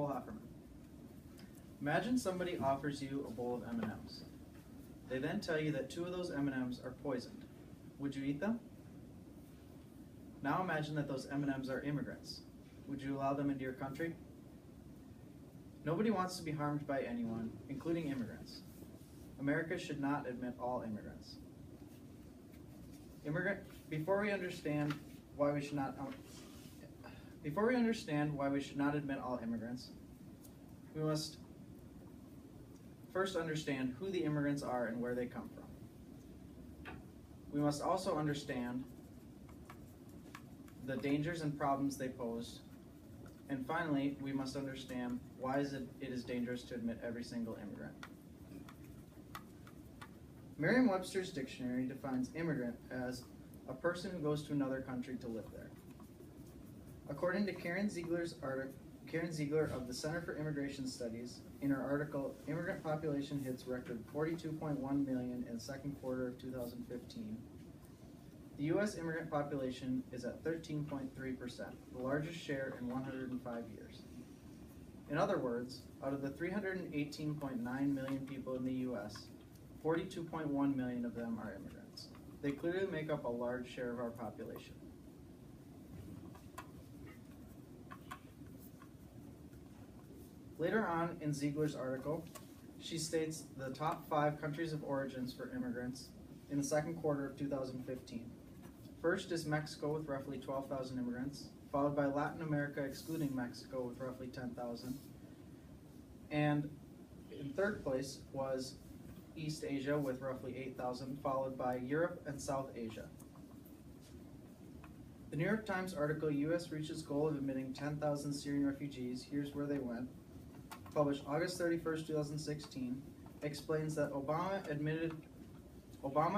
Haferman. Imagine somebody offers you a bowl of M&Ms. They then tell you that 2 of those M&Ms are poisoned. Would you eat them? Now imagine that those M&Ms are immigrants. Would you allow them into your country? Nobody wants to be harmed by anyone, including immigrants. America should not admit all immigrants. Before we understand why we should not admit all immigrants, we must first understand who the immigrants are and where they come from. We must also understand the dangers and problems they pose. And finally, we must understand why it is dangerous to admit every single immigrant. Merriam-Webster's dictionary defines immigrant as a person who goes to another country to live there. According to Karen Ziegler of the Center for Immigration Studies, in her article, Immigrant Population Hits Record 42.1 million in the second quarter of 2015, the U.S. immigrant population is at 13.3%, the largest share in 105 years. In other words, out of the 318.9 million people in the U.S., 42.1 million of them are immigrants. They clearly make up a large share of our population. Later on in Ziegler's article, she states the top 5 countries of origins for immigrants in the second quarter of 2015. First is Mexico with roughly 12,000 immigrants, followed by Latin America excluding Mexico with roughly 10,000. And in third place was East Asia with roughly 8,000, followed by Europe and South Asia. The New York Times article, U.S. Reaches Goal of Admitting 10,000 Syrian Refugees, Here's Where They Went, published August 31st, 2016, explains that Obama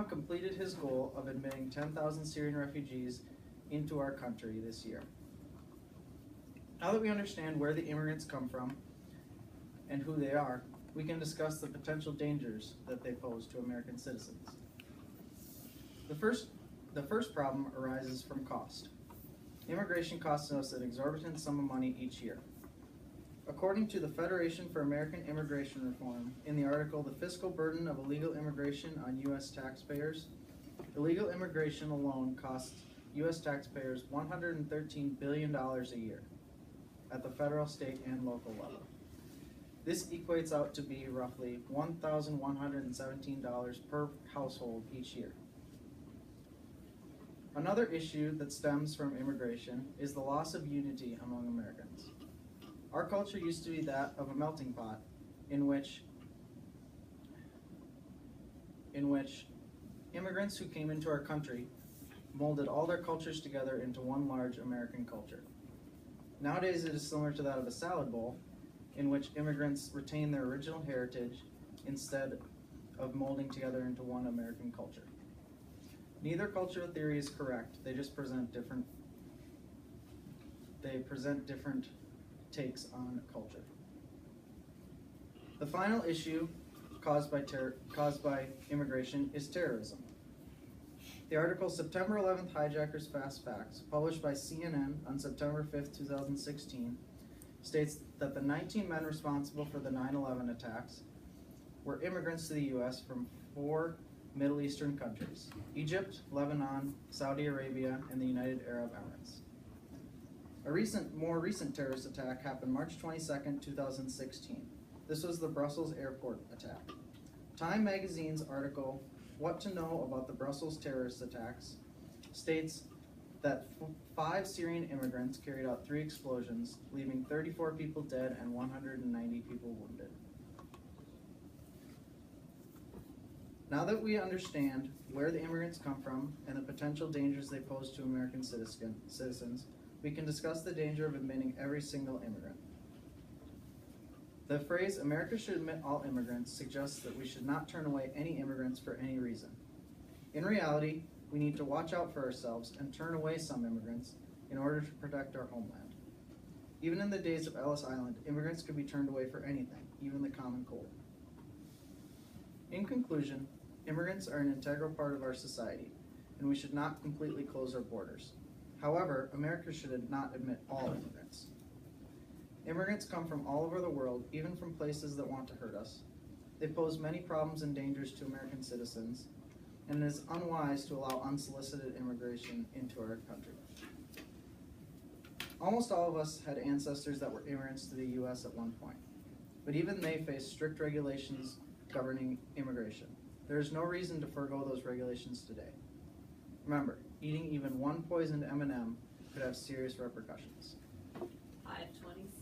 completed his goal of admitting 10,000 Syrian refugees into our country this year. Now that we understand where the immigrants come from and who they are, we can discuss the potential dangers that they pose to American citizens. The first problem arises from cost. Immigration costs us an exorbitant sum of money each year. According to the Federation for American Immigration Reform, in the article, The Fiscal Burden of Illegal Immigration on U.S. Taxpayers, illegal immigration alone costs U.S. taxpayers $113 billion a year at the federal, state, and local level. This equates out to be roughly $1,117 per household each year. Another issue that stems from immigration is the loss of unity among Americans. Our culture used to be that of a melting pot in which immigrants who came into our country molded all their cultures together into one large American culture. Nowadays it is similar to that of a salad bowl in which immigrants retain their original heritage instead of molding together into one American culture. Neither cultural theory is correct, they just present different takes on culture. The final issue caused by immigration is terrorism. The article September 11th Hijackers Fast Facts, published by CNN on September 5th, 2016, states that the 19 men responsible for the 9/11 attacks were immigrants to the U.S. from 4 Middle Eastern countries: Egypt, Lebanon, Saudi Arabia, and the United Arab Emirates. A more recent terrorist attack happened March 22nd, 2016. This was the Brussels airport attack. Time magazine's article, What to Know About the Brussels Terrorist Attacks, states that 5 Syrian immigrants carried out 3 explosions, leaving 34 people dead and 190 people wounded. Now that we understand where the immigrants come from and the potential dangers they pose to American citizens, we can discuss the danger of admitting every single immigrant. The phrase, America should admit all immigrants, suggests that we should not turn away any immigrants for any reason. In reality, we need to watch out for ourselves and turn away some immigrants in order to protect our homeland. Even in the days of Ellis Island, immigrants could be turned away for anything, even the common cold. In conclusion, immigrants are an integral part of our society, and we should not completely close our borders. However, America should not admit all immigrants. Immigrants come from all over the world, even from places that want to hurt us. They pose many problems and dangers to American citizens, and it is unwise to allow unsolicited immigration into our country. Almost all of us had ancestors that were immigrants to the U.S. at one point, but even they face strict regulations governing immigration. There is no reason to forego those regulations today. Remember, eating even one poisoned M&M could have serious repercussions. 526.